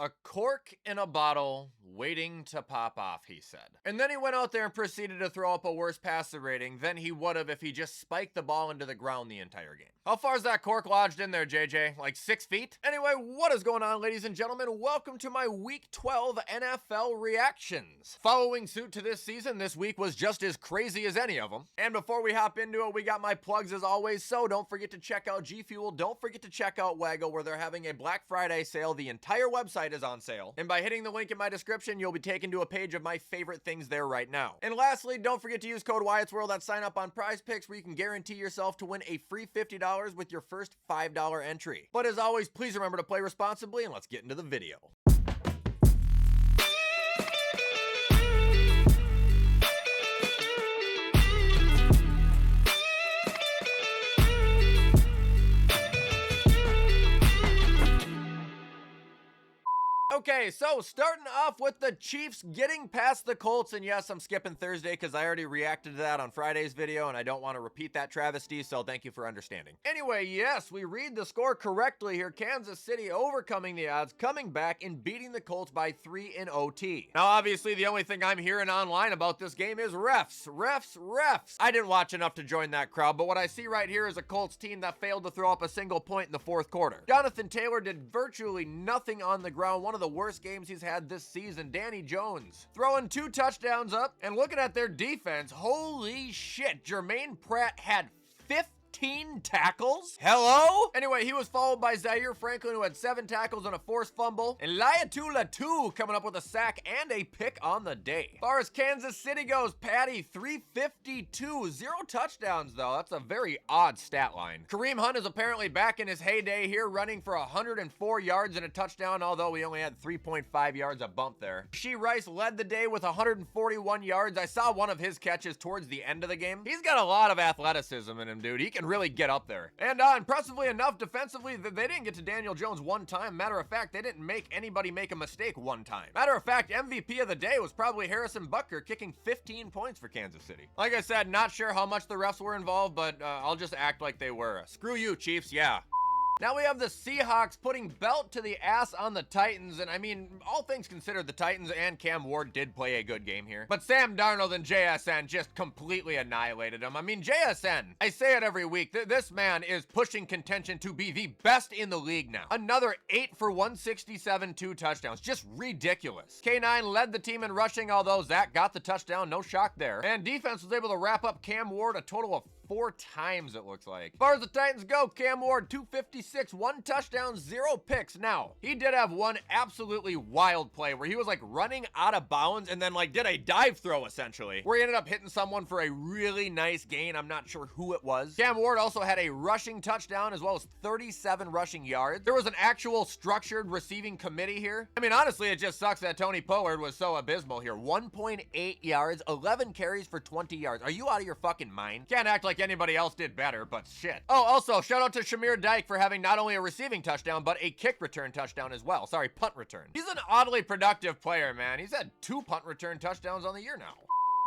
A cork in a bottle waiting to pop off, he said. And then he went out there and proceeded to throw up a worse passer rating than he would have if he just spiked the ball into the ground the entire game. How far is that cork lodged in there, JJ? Like 6 feet? Anyway, what is going on, ladies and gentlemen? Welcome to my Week 12 NFL reactions. Following suit to this season, this week was just as crazy as any of them. And before we hop into it, we got my plugs as always, so don't forget to check out G Fuel. Don't forget to check out Waggle, where they're having a Black Friday sale. The entire website is on sale. And by hitting the link in my description, you'll be taken to a page of my favorite things there right now. And lastly, don't forget to use code WyattzWorld at sign up on Prize Picks, where you can guarantee yourself to win a free $50 with your first $5 entry. But as always, please remember to play responsibly, and let's get into the video. Okay, so starting off with the Chiefs getting past the Colts, and yes, I'm skipping Thursday because I already reacted to that on Friday's video, and I don't want to repeat that travesty, so thank you for understanding. Anyway, yes, we read the score correctly here. Kansas City overcoming the odds, coming back and beating the Colts by 3 in OT. Now, obviously, the only thing I'm hearing online about this game is refs. I didn't watch enough to join that crowd, but what I see right here is a Colts team that failed to throw up a single point in the fourth quarter. Jonathan Taylor did virtually nothing on the ground, one of the worst games he's had this season. Danny Jones throwing 2 touchdowns up, and looking at their defense, holy shit, Jermaine Pratt had 15 tackles? Hello? Anyway, he was followed by Zaire Franklin, who had 7 tackles and a forced fumble, and Laiatula coming up with a sack and a pick on the day. As far as Kansas City goes, Patty 352, 0 touchdowns though. That's a very odd stat line. Kareem Hunt is apparently back in his heyday here, running for 104 yards and a touchdown, although we only had 3.5 yards a bump there. Shee Rice led the day with 141 yards. I saw one of his catches towards the end of the game. He's got a lot of athleticism in him, dude. He can really get up there. And impressively enough, defensively, they didn't get to Daniel Jones one time. Matter of fact, they didn't make anybody make a mistake one time. Matter of fact, MVP of the day was probably Harrison Butker, kicking 15 points for Kansas City. Like I said, not sure how much the refs were involved, but I'll just act like they were. Screw you, Chiefs, yeah. Now we have the Seahawks putting belt to the ass on the Titans, and I mean, all things considered, the Titans and Cam Ward did play a good game here. But Sam Darnold and JSN just completely annihilated them. I mean, JSN, I say it every week, this man is pushing contention to be the best in the league now. Another 8 for 167, 2 touchdowns, just ridiculous. K9 led the team in rushing, although Zach got the touchdown, no shock there. And defense was able to wrap up Cam Ward a total of 4 times, it looks like. As far as the Titans go, Cam Ward, 256, 1 touchdown, 0 picks. Now, he did have one absolutely wild play where he was like running out of bounds and then like did a dive throw essentially, where he ended up hitting someone for a really nice gain. I'm not sure who it was. Cam Ward also had a rushing touchdown as well as 37 rushing yards. There was an actual structured receiving committee here. I mean, honestly, it just sucks that Tony Pollard was so abysmal here. 1.8 yards, 11 carries for 20 yards. Are you out of your fucking mind? Can't act like anybody else did better, but shit. Oh, also, shout out to Shamir Dyke for having not only a receiving touchdown, but a kick return touchdown as well. Sorry, punt return. He's an oddly productive player, man. He's had 2 punt return touchdowns on the year now.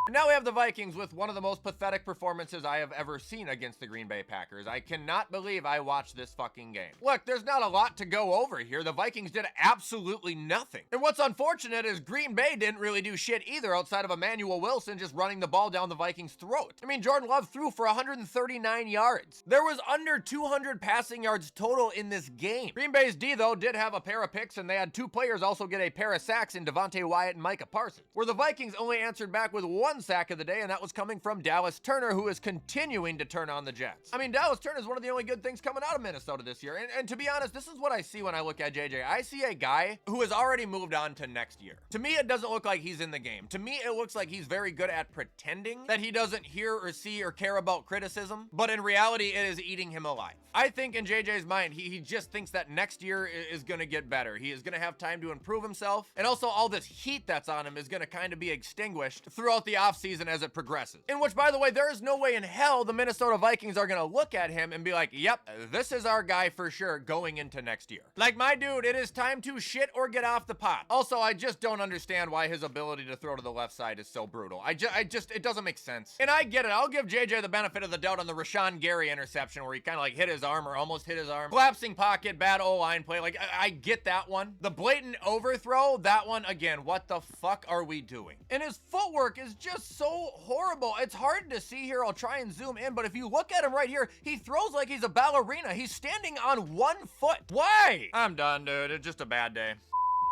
And now we have the Vikings with one of the most pathetic performances I have ever seen against the Green Bay Packers. I cannot believe I watched this fucking game. Look, there's not a lot to go over here. The Vikings did absolutely nothing. And what's unfortunate is Green Bay didn't really do shit either outside of Emmanuel Wilson just running the ball down the Vikings' throat. I mean, Jordan Love threw for 139 yards. There was under 200 passing yards total in this game. Green Bay's D, though, did have a pair of picks, and they had 2 players also get a pair of sacks in Devontae Wyatt and Micah Parsons, where the Vikings only answered back with 1 sack of the day, and that was coming from Dallas Turner, who is continuing to turn on the Jets. I mean, Dallas Turner is one of the only good things coming out of Minnesota this year, and to be honest, this is what I see when I look at JJ. I see a guy who has already moved on to next year. To me, it doesn't look like he's in the game. To me, it looks like he's very good at pretending that he doesn't hear or see or care about criticism, but in reality, it is eating him alive. I think in JJ's mind, he just thinks that next year is going to get better. He is going to have time to improve himself, and also all this heat that's on him is going to kind of be extinguished throughout the offseason as it progresses. In which, by the way, there is no way in hell the Minnesota Vikings are gonna look at him and be like, yep, this is our guy for sure going into next year. Like, my dude, it is time to shit or get off the pot. Also, I just don't understand why his ability to throw to the left side is so brutal. It doesn't make sense. And I get it. I'll give JJ the benefit of the doubt on the Rashawn Gary interception where he kind of like hit his arm or almost hit his arm. Collapsing pocket, bad O-line play. Like, I get that one. The blatant overthrow, that one, again, what the fuck are we doing? And his footwork is just so horrible. It's hard to see here. I'll try and zoom in, but if you look at him right here, he throws like he's a ballerina. He's standing on one foot. Why? I'm done, dude. It's just a bad day.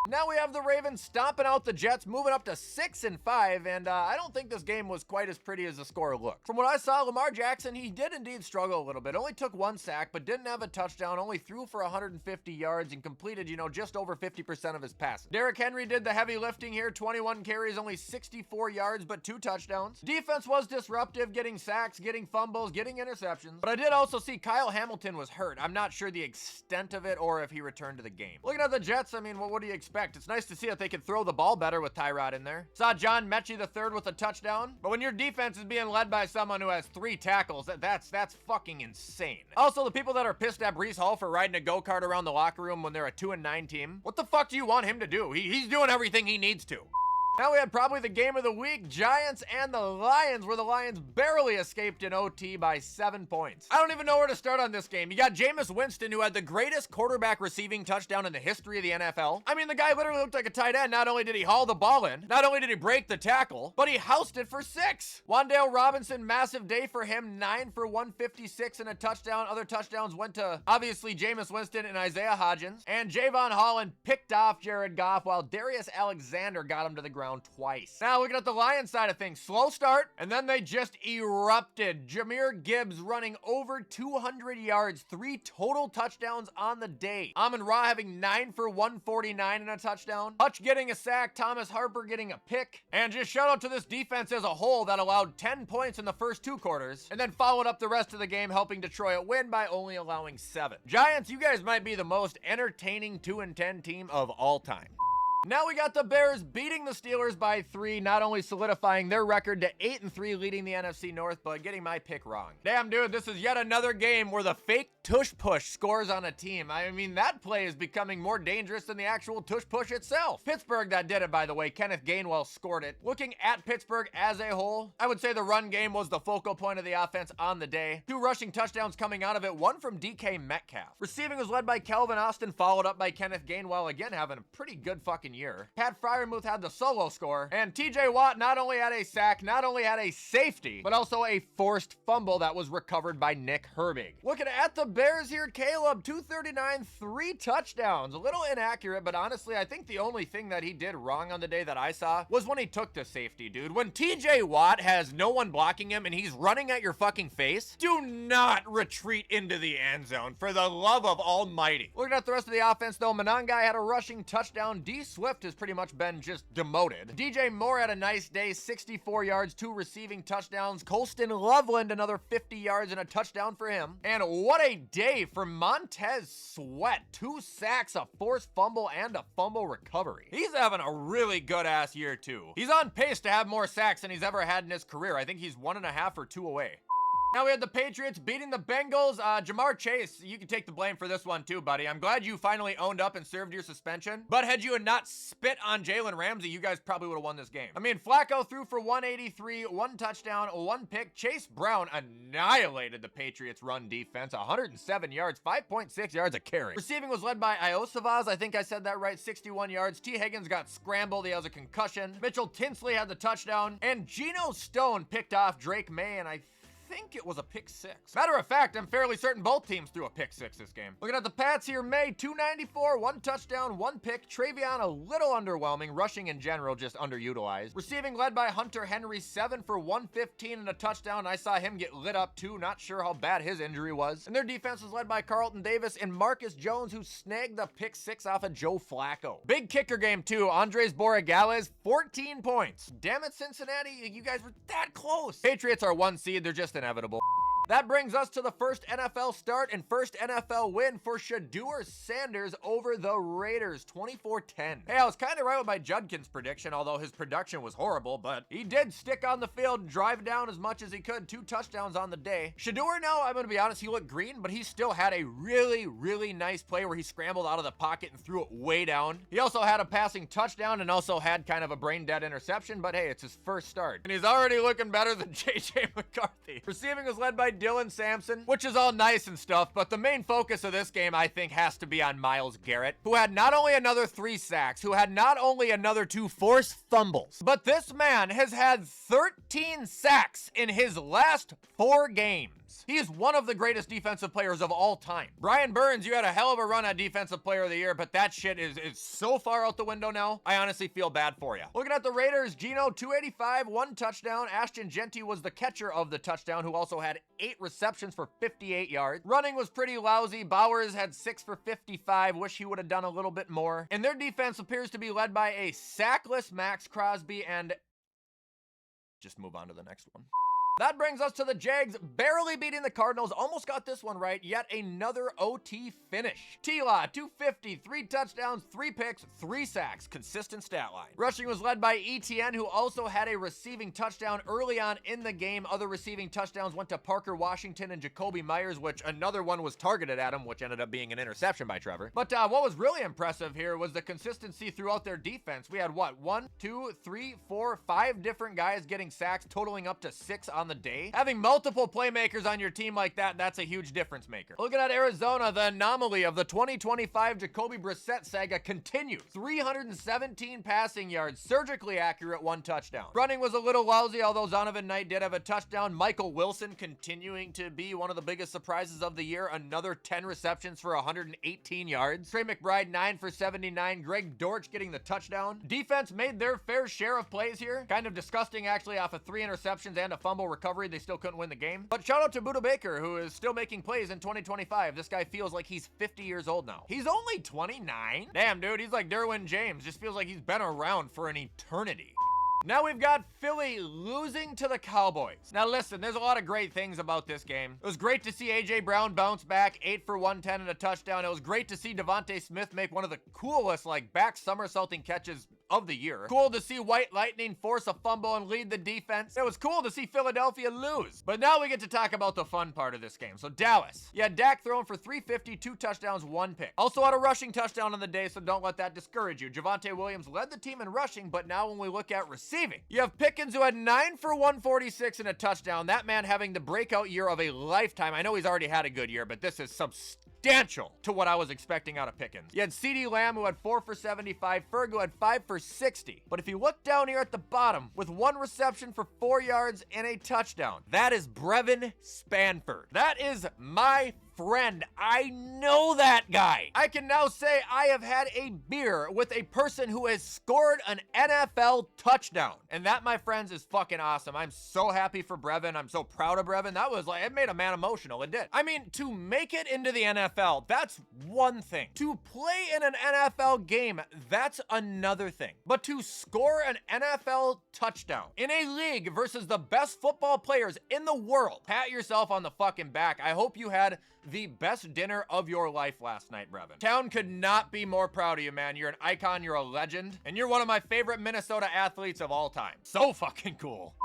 Now we have the Ravens stomping out the Jets, moving up to 6-5, and I don't think this game was quite as pretty as the score looked. From what I saw, Lamar Jackson, he did indeed struggle a little bit. Only took 1 sack, but didn't have a touchdown, only threw for 150 yards and completed, just over 50% of his passes. Derrick Henry did the heavy lifting here, 21 carries, only 64 yards, but 2 touchdowns. Defense was disruptive, getting sacks, getting fumbles, getting interceptions. But I did also see Kyle Hamilton was hurt. I'm not sure the extent of it or if he returned to the game. Looking at the Jets, I mean, what do you expect? It's nice to see that they can throw the ball better with Tyrod in there. Saw John Mechie III with a touchdown. But when your defense is being led by someone who has 3 tackles, that's fucking insane. Also, the people that are pissed at Breece Hall for riding a go-kart around the locker room when they're a 2-9 team, what the fuck do you want him to do? He's doing everything he needs to. Now we had probably the game of the week, Giants and the Lions, where the Lions barely escaped in OT by 7 points. I don't even know where to start on this game. You got Jameis Winston, who had the greatest quarterback receiving touchdown in the history of the NFL. I mean, the guy literally looked like a tight end. Not only did he haul the ball in, not only did he break the tackle, but he housed it for 6. Wan'Dale Robinson, massive day for him, 9 for 156 and a touchdown. Other touchdowns went to, obviously, Jameis Winston and Isaiah Hodgins. And Javon Holland picked off Jared Goff, while Darius Alexander got him to the ground twice. Now looking at the Lions side of things, slow start, and then they just erupted. Jahmyr Gibbs running over 200 yards, 3 total touchdowns on the day. Amon-Ra having 9 for 149 and a touchdown. Hutch getting a sack, Thomas Harper getting a pick. And just shout out to this defense as a whole that allowed 10 points in the first 2 quarters, and then followed up the rest of the game, helping Detroit win by only allowing 7. Giants, you guys might be the most entertaining 2-10 team of all time. Now we got the Bears beating the Steelers by 3, not only solidifying their record to 8-3, leading the NFC North, but getting my pick wrong. Damn, dude, this is yet another game where the fake tush push scores on a team. I mean, that play is becoming more dangerous than the actual tush push itself. Pittsburgh that did it, by the way. Kenneth Gainwell scored it. Looking at Pittsburgh as a whole, I would say the run game was the focal point of the offense on the day. 2 rushing touchdowns coming out of it, 1 from DK Metcalf. Receiving was led by Calvin Austin, followed up by Kenneth Gainwell, again having a pretty good fucking year. Pat Fryermuth had the solo score, and TJ Watt not only had a sack, not only had a safety, but also a forced fumble that was recovered by Nick Herbig. Looking at the Bears here, Caleb, 239, 3 touchdowns. A little inaccurate, but honestly, I think the only thing that he did wrong on the day that I saw was when he took the safety, dude. When TJ Watt has no one blocking him and he's running at your fucking face, do not retreat into the end zone, for the love of almighty. Looking at the rest of the offense, though, Monangai had a rushing touchdown. D Swift has pretty much been just demoted. DJ Moore had a nice day, 64 yards, 2 receiving touchdowns. Colston Loveland, another 50 yards and a touchdown for him. And what a day for Montez Sweat. 2 sacks, a forced fumble, and a fumble recovery. He's having a really good ass year too. He's on pace to have more sacks than he's ever had in his career. I think he's 1.5 or 2 away. Now we had the Patriots beating the Bengals. Jamar Chase, you can take the blame for this one too, buddy. I'm glad you finally owned up and served your suspension. But had you not spit on Jalen Ramsey, you guys probably would have won this game. I mean, Flacco threw for 183, 1 touchdown, 1 pick. Chase Brown annihilated the Patriots' run defense. 107 yards, 5.6 yards a carry. Receiving was led by Iosavaz. I think I said that right, 61 yards. T. Higgins got scrambled. He has a concussion. Mitchell Tinsley had the touchdown. And Geno Stone picked off Drake May, and I think it was a pick 6. Matter of fact, I'm fairly certain both teams threw a pick 6 this game. Looking at the Pats here, May, 294, 1 touchdown, 1 pick. Travion, a little underwhelming. Rushing in general, just underutilized. Receiving led by Hunter Henry, 7 for 115 and a touchdown. I saw him get lit up too. Not sure how bad his injury was. And their defense was led by Carlton Davis and Marcus Jones, who snagged the pick 6 off of Joe Flacco. Big kicker game too. Andres Borregales, 14 points. Damn it, Cincinnati, you guys were that close. Patriots are 1 seed. They're just inevitable. That brings us to the first NFL start and first NFL win for Shedeur Sanders over the Raiders, 24-10. Hey, I was kind of right with my Judkins prediction, although his production was horrible, but he did stick on the field, drive down as much as he could, 2 touchdowns on the day. Shedeur, now, I'm going to be honest, he looked green, but he still had a really, really nice play where he scrambled out of the pocket and threw it way down. He also had a passing touchdown and also had kind of a brain-dead interception, but hey, it's his first start. And he's already looking better than J.J. McCarthy. Receiving was led by Dylan Sampson, which is all nice and stuff, but the main focus of this game, I think, has to be on Myles Garrett, who had not only another 3 sacks, who had not only another 2 forced fumbles, but this man has had 13 sacks in his last 4 games. He is one of the greatest defensive players of all time. Brian Burns, you had a hell of a run at Defensive Player of the Year, but that shit is so far out the window now, I honestly feel bad for you. Looking at the Raiders, Geno, 285, 1 touchdown. Ashton Genty was the catcher of the touchdown, who also had 8 receptions for 58 yards. Running was pretty lousy. Bowers had 6 for 55. Wish he would have done a little bit more. And their defense appears to be led by a sackless Max Crosby and... just move on to the next one. That brings us to the Jags barely beating the Cardinals. Almost got this one right. Yet another OT finish. T-Law, 250, 3 touchdowns, 3 picks, 3 sacks. Consistent stat line. Rushing was led by ETN, who also had a receiving touchdown early on in the game. Other receiving touchdowns went to Parker Washington and Jacoby Myers, which another one was targeted at him, which ended up being an interception by Trevor. But what was really impressive here was the consistency throughout their defense. We had what? 1, 2, 3, 4, 5 different guys getting sacks, totaling up to 6 on the day. Having multiple playmakers on your team like that, that's a huge difference maker. Looking at Arizona, the anomaly of the 2025 Jacoby Brissett saga continues. 317 passing yards, surgically accurate, 1 touchdown. Running was a little lousy, although Zonovan Knight did have a touchdown. Michael Wilson continuing to be one of the biggest surprises of the year. Another 10 receptions for 118 yards. Trey McBride, 9 for 79. Greg Dortch getting the touchdown. Defense made their fair share of plays here. Kind of disgusting, actually, off of 3 interceptions and a fumble recovery. They still couldn't win the game. But shout out to Budda Baker, who is still making plays in 2025. This guy feels like he's 50 years old now. He's only 29? Damn, dude, he's like Derwin James. Just feels like he's been around for an eternity. Now we've got Philly losing to the Cowboys. Now listen, there's a lot of great things about this game. It was great to see A.J. Brown bounce back, 8 for 110 and a touchdown. It was great to see Devontae Smith make one of the coolest, like, back somersaulting catches of the year. Cool to see White Lightning force a fumble and lead the defense. It was cool to see Philadelphia lose. But now we get to talk about the fun part of this game. So Dallas. Yeah, Dak throwing for 350, 2 touchdowns, 1 pick. Also had a rushing touchdown on the day, so don't let that discourage you. Javonte Williams led the team in rushing, but now when we look at receiving, you have Pickens, who had 9 for 146 and a touchdown. That man having the breakout year of a lifetime. I know he's already had a good year, but this is substantial to what I was expecting out of Pickens. You had CeeDee Lamb, who had 4 for 75. Ferg, who had 5 for 60. But if you look down here at the bottom, with 1 reception for 4 yards and a touchdown, that is Brevin Spanford. That is my friend. I know that guy. I can now say I have had a beer with a person who has scored an NFL touchdown. And that, my friends, is fucking awesome. I'm so happy for Brevin. I'm so proud of Brevin. That was like, it made a man emotional. It did. I mean, to make it into the NFL, that's one thing. To play in an NFL game, that's another thing. But to score an NFL touchdown in a league versus the best football players in the world, pat yourself on the fucking back. I hope you had the best dinner of your life last night, Brevin. Town could not be more proud of you, man. You're an icon, you're a legend, and you're one of my favorite Minnesota athletes of all time. So fucking cool.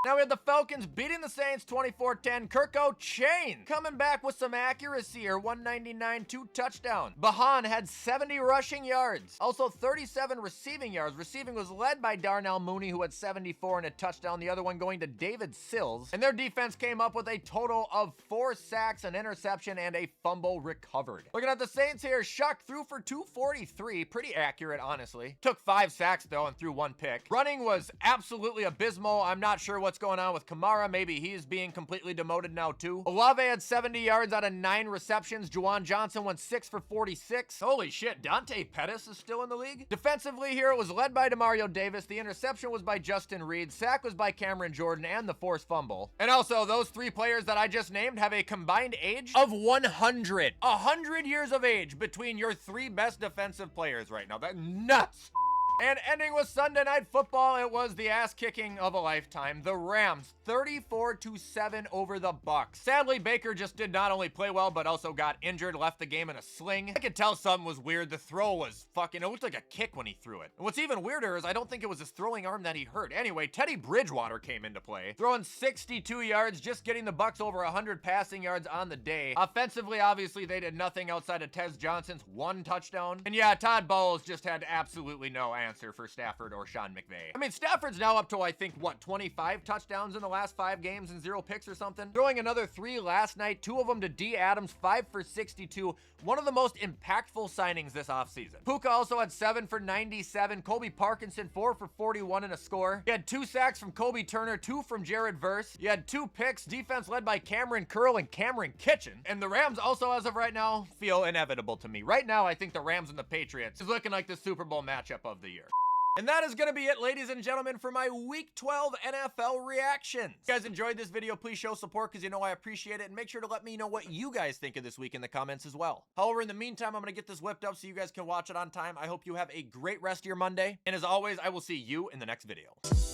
Now we have the Falcons beating the Saints 24-10. Kirk O'Chain coming back with some accuracy here. 199, 2 touchdowns. Bahan had 70 rushing yards. Also 37 receiving yards. Receiving was led by Darnell Mooney, who had 74 and a touchdown. The other one going to David Sills. And their defense came up with a total of 4 sacks, an interception, and a fumble recovered. Looking at the Saints here, Shuck threw for 243. Pretty accurate, honestly. Took 5 sacks, though, and threw 1 pick. Running was absolutely abysmal. I'm not sure what's going on with Kamara. Maybe he's being completely demoted now too. Olave had 70 yards out of 9 receptions. Juwan Johnson went 6 for 46. Holy shit, Dante Pettis is still in the league? Defensively here, it was led by Demario Davis. The interception was by Justin Reed. Sack was by Cameron Jordan, and the forced fumble. And also, those 3 players that I just named have a combined age of 100. 100 years of age between your 3 best defensive players right now. That's nuts. And ending with Sunday Night Football, it was the ass kicking of a lifetime. The Rams 34-7 over the Bucs. Sadly, Baker just did not only play well, but also got injured, left the game in a sling. I could tell something was weird. The throw was fucking, it looked like a kick when he threw it. And what's even weirder is I don't think it was his throwing arm that he hurt. Anyway, Teddy Bridgewater came into play, throwing 62 yards, just getting the Bucs over 100 passing yards on the day. Offensively, obviously, they did nothing outside of Tez Johnson's 1 touchdown. And yeah, Todd Bowles just had absolutely no answer for Stafford or Sean McVay. I mean, Stafford's now up to, I think, what, 25 touchdowns in the last 5 games and 0 picks or something? Throwing another 3 last night, 2 of them to D. Adams, 5 for 62. One of the most impactful signings this offseason. Puka also had 7 for 97. Colby Parkinson, 4 for 41 and a score. He had 2 sacks from Kobe Turner, 2 from Jared Verse. He had 2 picks, defense led by Cameron Curl and Cameron Kitchen. And the Rams also, as of right now, feel inevitable to me. Right now, I think the Rams and the Patriots is looking like the Super Bowl matchup of the year. And that is going to be it, ladies and gentlemen, for my Week 12 NFL reactions. If you guys enjoyed this video, please show support because you know I appreciate it. And make sure to let me know what you guys think of this week in the comments as well. However, in the meantime, I'm going to get this whipped up so you guys can watch it on time. I hope you have a great rest of your Monday. And as always, I will see you in the next video.